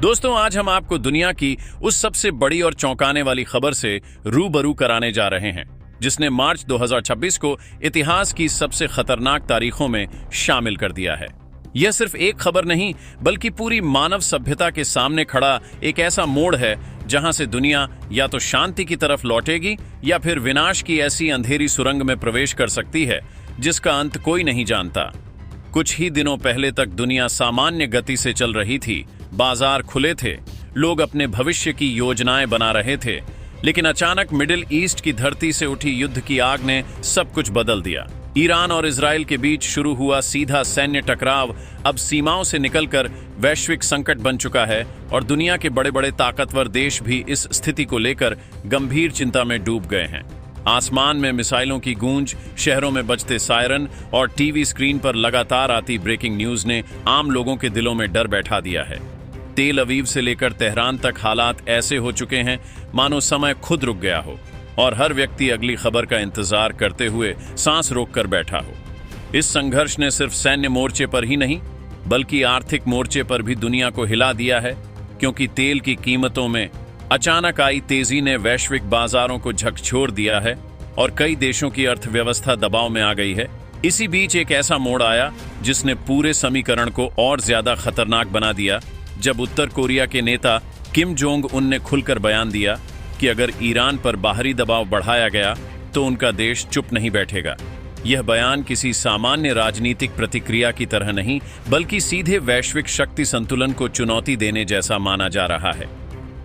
दोस्तों, आज हम आपको दुनिया की उस सबसे बड़ी और चौंकाने वाली खबर से रूबरू कराने जा रहे हैं जिसने मार्च 2026 को इतिहास की सबसे खतरनाक तारीखों में शामिल कर दिया है। यह सिर्फ एक खबर नहीं बल्कि पूरी मानव सभ्यता के सामने खड़ा एक ऐसा मोड़ है जहां से दुनिया या तो शांति की तरफ लौटेगी या फिर विनाश की ऐसी अंधेरी सुरंग में प्रवेश कर सकती है जिसका अंत कोई नहीं जानता। कुछ ही दिनों पहले तक दुनिया सामान्य गति से चल रही थी, बाजार खुले थे, लोग अपने भविष्य की योजनाएं बना रहे थे, लेकिन अचानक मिडिल ईस्ट की धरती से उठी युद्ध की आग ने सब कुछ बदल दिया। ईरान और इजराइल के बीच शुरू हुआ सीधा सैन्य टकराव अब सीमाओं से निकलकर वैश्विक संकट बन चुका है और दुनिया के बड़े बड़े ताकतवर देश भी इस स्थिति को लेकर गंभीर चिंता में डूब गए हैं। आसमान में मिसाइलों की गूंज, शहरों में बजते सायरन और टीवी स्क्रीन पर लगातार आती ब्रेकिंग न्यूज ने आम लोगों के दिलों में डर बैठा दिया है। तेल अवीव से लेकर तेहरान तक हालात ऐसे हो चुके हैं मानो समय खुद रुक गया हो और हर व्यक्ति अगली खबर का इंतजार करते हुए सांस रोककर बैठा हो। इस संघर्ष ने सिर्फ सैन्य मोर्चे पर ही नहीं बल्कि आर्थिक मोर्चे पर भी दुनिया को हिला दिया है, क्योंकि तेल की कीमतों में अचानक आई तेजी ने वैश्विक बाजारों को झकझोर दिया है और कई देशों की अर्थव्यवस्था दबाव में आ गई है। इसी बीच एक ऐसा मोड़ आया जिसने पूरे समीकरण को और ज्यादा खतरनाक बना दिया जब उत्तर कोरिया के नेता किम जोंग उन ने खुलकर बयान दिया कि अगर ईरान पर बाहरी दबाव बढ़ाया गया तो उनका देश चुप नहीं बैठेगा। यह बयान किसी सामान्य राजनीतिक प्रतिक्रिया की तरह नहीं बल्कि सीधे वैश्विक शक्ति संतुलन को चुनौती देने जैसा माना जा रहा है।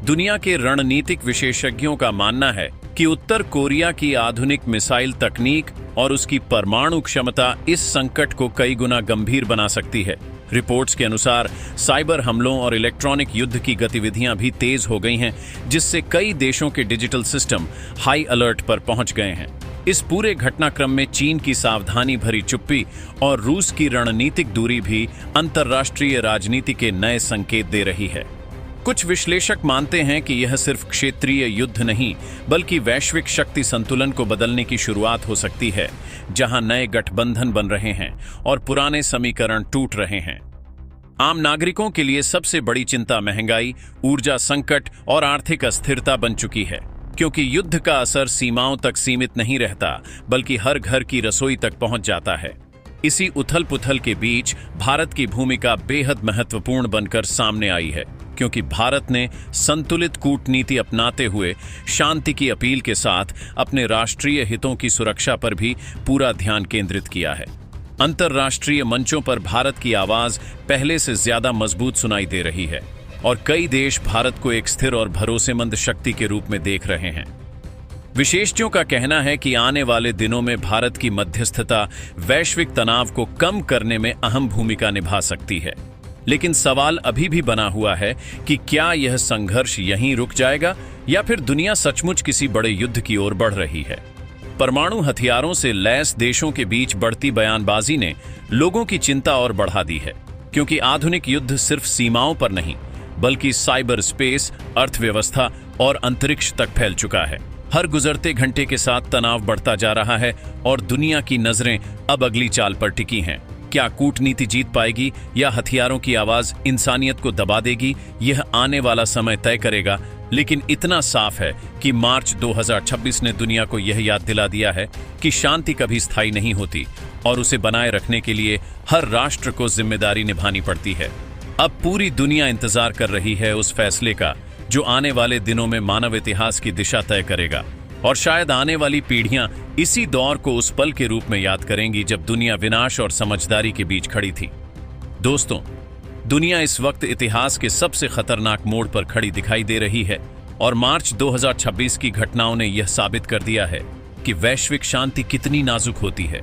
दुनिया के रणनीतिक विशेषज्ञों का मानना है कि उत्तर कोरिया की आधुनिक मिसाइल तकनीक और उसकी परमाणु क्षमता इस संकट को कई गुना गंभीर बना सकती है। रिपोर्ट्स के अनुसार साइबर हमलों और इलेक्ट्रॉनिक युद्ध की गतिविधियां भी तेज हो गई हैं, जिससे कई देशों के डिजिटल सिस्टम हाई अलर्ट पर पहुंच गए हैं। इस पूरे घटनाक्रम में चीन की सावधानी भरी चुप्पी और रूस की रणनीतिक दूरी भी अंतर्राष्ट्रीय राजनीति के नए संकेत दे रही है। कुछ विश्लेषक मानते हैं कि यह सिर्फ क्षेत्रीय युद्ध नहीं बल्कि वैश्विक शक्ति संतुलन को बदलने की शुरुआत हो सकती है, जहां नए गठबंधन बन रहे हैं और पुराने समीकरण टूट रहे हैं। आम नागरिकों के लिए सबसे बड़ी चिंता महंगाई, ऊर्जा संकट और आर्थिक अस्थिरता बन चुकी है, क्योंकि युद्ध का असर सीमाओं तक सीमित नहीं रहता बल्कि हर घर की रसोई तक पहुंच जाता है। इसी उथल-पुथल के बीच भारत की भूमिका बेहद महत्वपूर्ण बनकर सामने आई है, क्योंकि भारत ने संतुलित कूटनीति अपनाते हुए शांति की अपील के साथ अपने राष्ट्रीय हितों की सुरक्षा पर भी पूरा ध्यान केंद्रित किया है। अंतर्राष्ट्रीय मंचों पर भारत की आवाज पहले से ज्यादा मजबूत सुनाई दे रही है और कई देश भारत को एक स्थिर और भरोसेमंद शक्ति के रूप में देख रहे हैं। विशेषज्ञों का कहना है कि आने वाले दिनों में भारत की मध्यस्थता वैश्विक तनाव को कम करने में अहम भूमिका निभा सकती है। लेकिन सवाल अभी भी बना हुआ है कि क्या यह संघर्ष यहीं रुक जाएगा या फिर दुनिया सचमुच किसी बड़े युद्ध की ओर बढ़ रही है। परमाणु हथियारों से लैस देशों के बीच बढ़ती बयानबाजी ने लोगों की चिंता और बढ़ा दी है, क्योंकि आधुनिक युद्ध सिर्फ सीमाओं पर नहीं बल्कि साइबर स्पेस, अर्थव्यवस्था और अंतरिक्ष तक फैल चुका है। हर गुजरते घंटे के साथ तनाव बढ़ता जा रहा है और दुनिया की नजरें अब अगली चाल पर टिकी हैं। क्या कूटनीति जीत पाएगी या हथियारों की आवाज इंसानियत को दबा देगी, यह आने वाला समय तय करेगा। लेकिन इतना साफ है कि मार्च 2026 ने दुनिया को यह याद दिला दिया है कि शांति कभी स्थायी नहीं होती और उसे बनाए रखने के लिए हर राष्ट्र को जिम्मेदारी निभानी पड़ती है। अब पूरी दुनिया इंतजार कर रही है उस फैसले का जो आने वाले दिनों में मानव इतिहास की दिशा तय करेगा, और शायद आने वाली पीढ़ियां इसी दौर को उस पल के रूप में याद करेंगी जब दुनिया विनाश और समझदारी के बीच खड़ी थी। दोस्तों, दुनिया इस वक्त इतिहास के सबसे खतरनाक मोड़ पर खड़ी दिखाई दे रही है और मार्च 2026 की घटनाओं ने यह साबित कर दिया है कि वैश्विक शांति कितनी नाजुक होती है।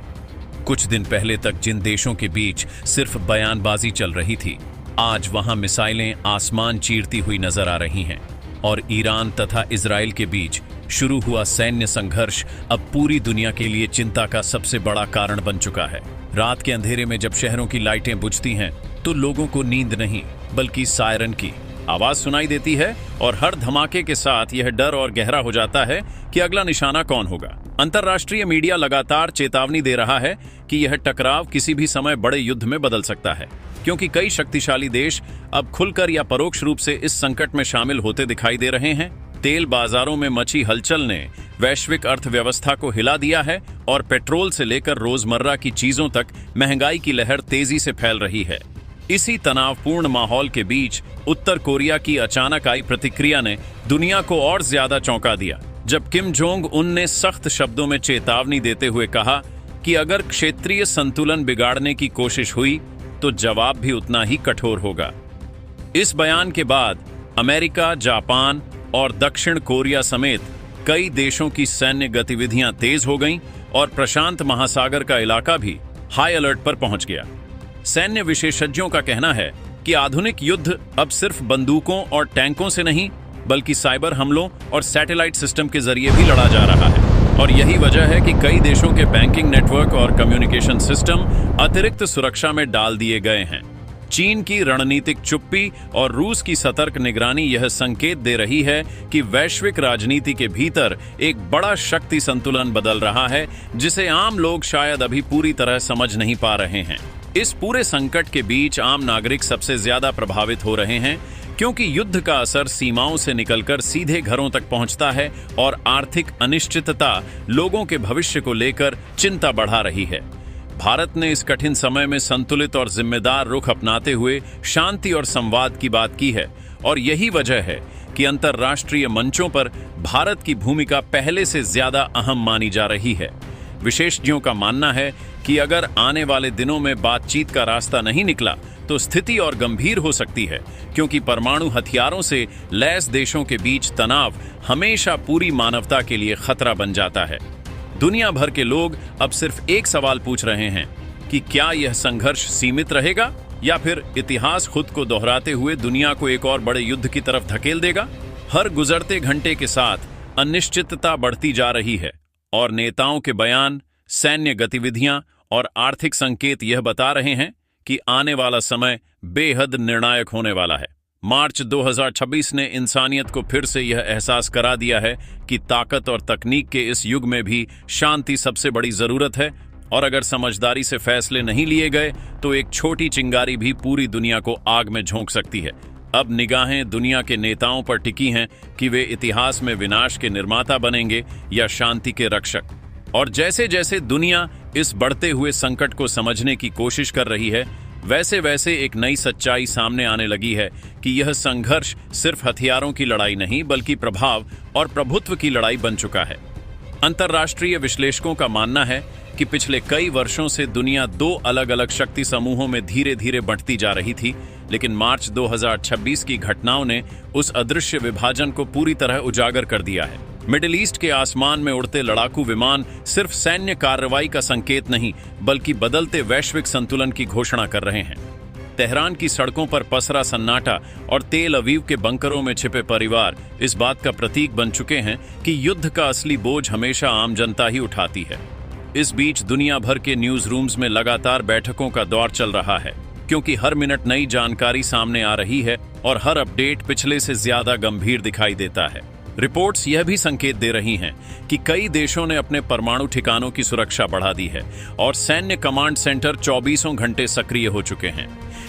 कुछ दिन पहले तक जिन देशों के बीच सिर्फ बयानबाजी चल रही थी, आज वहां मिसाइलें आसमान चीरती हुई नजर आ रही हैं और ईरान तथा इजराइल के बीच शुरू हुआ सैन्य संघर्ष अब पूरी दुनिया के लिए चिंता का सबसे बड़ा कारण बन चुका है। रात के अंधेरे में जब शहरों की लाइटें बुझती हैं तो लोगों को नींद नहीं बल्कि सायरन की आवाज सुनाई देती है और हर धमाके के साथ यह डर और गहरा हो जाता है कि अगला निशाना कौन होगा। अंतर्राष्ट्रीय मीडिया लगातार चेतावनी दे रहा है कि यह टकराव किसी भी समय बड़े युद्ध में बदल सकता है, क्योंकि कई शक्तिशाली देश अब खुलकर या परोक्ष रूप से इस संकट में शामिल होते दिखाई दे रहे हैं। तेल बाजारों में मची हलचल ने वैश्विक अर्थव्यवस्था को हिला दिया है और पेट्रोल से लेकर रोजमर्रा की चीजों तक महंगाई की लहर तेजी से फैल रही है। इसी तनावपूर्ण माहौल के बीच उत्तर कोरिया की अचानक आई प्रतिक्रिया ने दुनिया को और ज्यादा चौंका दिया, जब किम जोंग उन ने सख्त शब्दों में चेतावनी देते हुए कहा कि अगर क्षेत्रीय संतुलन बिगाड़ने की कोशिश हुई तो जवाब भी उतना ही कठोर होगा। इस बयान के बाद अमेरिका, जापान और दक्षिण कोरिया समेत कई देशों की सैन्य गतिविधियां तेज हो गईं और प्रशांत महासागर का इलाका भी हाई अलर्ट पर पहुंच गया। सैन्य विशेषज्ञों का कहना है कि आधुनिक युद्ध अब सिर्फ बंदूकों और टैंकों से नहीं, बल्कि साइबर हमलों और सैटेलाइट सिस्टम के जरिए भी लड़ा जा रहा है। और यही वजह है कि कई देशों के बैंकिंग नेटवर्क और कम्युनिकेशन सिस्टम अतिरिक्त सुरक्षा में डाल दिए गए हैं। चीन की रणनीतिक चुप्पी और रूस की सतर्क निगरानी यह संकेत दे रही है कि वैश्विक राजनीति के भीतर एक बड़ा शक्ति संतुलन बदल रहा है, जिसे आम लोग शायद अभी पूरी तरह समझ नहीं पा रहे हैं। इस पूरे संकट के बीच आम नागरिक सबसे ज्यादा प्रभावित हो रहे हैं, क्योंकि युद्ध का असर सीमाओं से निकलकर सीधे घरों तक पहुंचता है और आर्थिक अनिश्चितता लोगों के भविष्य को लेकर चिंता बढ़ा रही है। भारत ने इस कठिन समय में संतुलित और जिम्मेदार रुख अपनाते हुए शांति और संवाद की बात की है, और यही वजह है कि अंतर्राष्ट्रीय मंचों पर भारत की भूमिका पहले से ज्यादा अहम मानी जा रही है। विशेषज्ञों का मानना है कि अगर आने वाले दिनों में बातचीत का रास्ता नहीं निकला तो स्थिति और गंभीर हो सकती है, क्योंकि परमाणु हथियारों से लैस देशों के बीच तनाव हमेशा पूरी मानवता के लिए खतरा बन जाता है। दुनिया भर के लोग अब सिर्फ एक सवाल पूछ रहे हैं कि क्या यह संघर्ष सीमित रहेगा या फिर इतिहास खुद को दोहराते हुए दुनिया को एक और बड़े युद्ध की तरफ धकेल देगा। हर गुजरते घंटे के साथ अनिश्चितता बढ़ती जा रही है और नेताओं के बयान, सैन्य गतिविधियां और आर्थिक संकेत यह बता रहे हैं कि आने वाला समय बेहद निर्णायक होने वाला है। मार्च 2026 ने इंसानियत को फिर से यह एहसास करा दिया है कि ताकत और तकनीक के इस युग में भी शांति सबसे बड़ी जरूरत है, और अगर समझदारी से फैसले नहीं लिए गए तो एक छोटी चिंगारी भी पूरी दुनिया को आग में झोंक सकती है। अब निगाहें दुनिया के नेताओं पर टिकी हैं कि वे इतिहास में विनाश के निर्माता बनेंगे या शांति के रक्षक। और जैसे जैसे दुनिया इस बढ़ते हुए संकट को समझने की कोशिश कर रही है, वैसे वैसे एक नई सच्चाई सामने आने लगी है कि यह संघर्ष सिर्फ हथियारों की लड़ाई नहीं, बल्कि प्रभाव और प्रभुत्व की लड़ाई बन चुका है। अंतर्राष्ट्रीय विश्लेषकों का मानना है कि पिछले कई वर्षों से दुनिया दो अलग अलग शक्ति समूहों में धीरे धीरे बंटती जा रही थी, लेकिन मार्च 2026 की घटनाओं ने उस अदृश्य विभाजन को पूरी तरह उजागर कर दिया है। मिडिल ईस्ट के आसमान में उड़ते लड़ाकू विमान सिर्फ सैन्य कार्रवाई का संकेत नहीं, बल्कि बदलते वैश्विक संतुलन की घोषणा कर रहे हैं। तेहरान की सड़कों पर पसरा सन्नाटा और तेल अवीव के बंकरों में छिपे परिवार इस बात का प्रतीक बन चुके हैं कि युद्ध का असली बोझ हमेशा आम जनता ही उठाती है। इस बीच दुनिया भर के न्यूज रूम्स में लगातार बैठकों का दौर चल रहा है, क्योंकि हर मिनट नई जानकारी सामने आ रही है और हर अपडेट पिछले से ज्यादा गंभीर दिखाई देता है। रिपोर्ट्स यह भी संकेत दे रही हैं कि कई देशों ने अपने परमाणु ठिकानों की सुरक्षा बढ़ा दी है और सैन्य कमांड सेंटर 24 घंटे सक्रिय हो चुके हैं।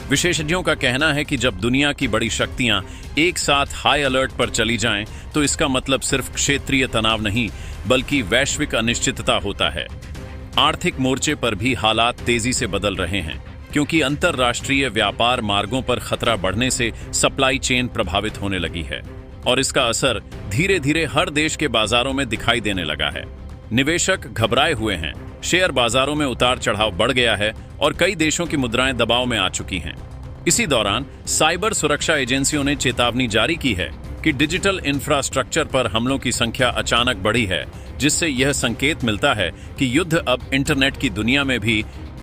विशेषज्ञों का कहना है कि जब दुनिया की बड़ी शक्तियां एक साथ हाई अलर्ट पर चली जाएं, तो इसका मतलब सिर्फ क्षेत्रीय तनाव नहीं, बल्कि वैश्विक अनिश्चितता होता है। आर्थिक मोर्चे पर भी हालात तेजी से बदल रहे हैं, क्योंकि अंतर्राष्ट्रीय व्यापार मार्गों पर खतरा बढ़ने से सप्लाई चेन प्रभावित होने लगी है और इसका असर धीरे धीरे हर देश के बाजारों में दिखाई देने लगा है। निवेशक घबराए हुए हैं, शेयर बाजारों में उतार चढ़ाव बढ़ गया है और कई देशों की मुद्राएं दबाव में आ चुकी हैं। इसी दौरान साइबर सुरक्षा एजेंसियों ने चेतावनी जारी की है कि डिजिटल इंफ्रास्ट्रक्चर पर हमलों की संख्या अचानक बढ़ी है, जिससे यह संकेत मिलता है कि युद्ध अब इंटरनेट की दुनिया में भी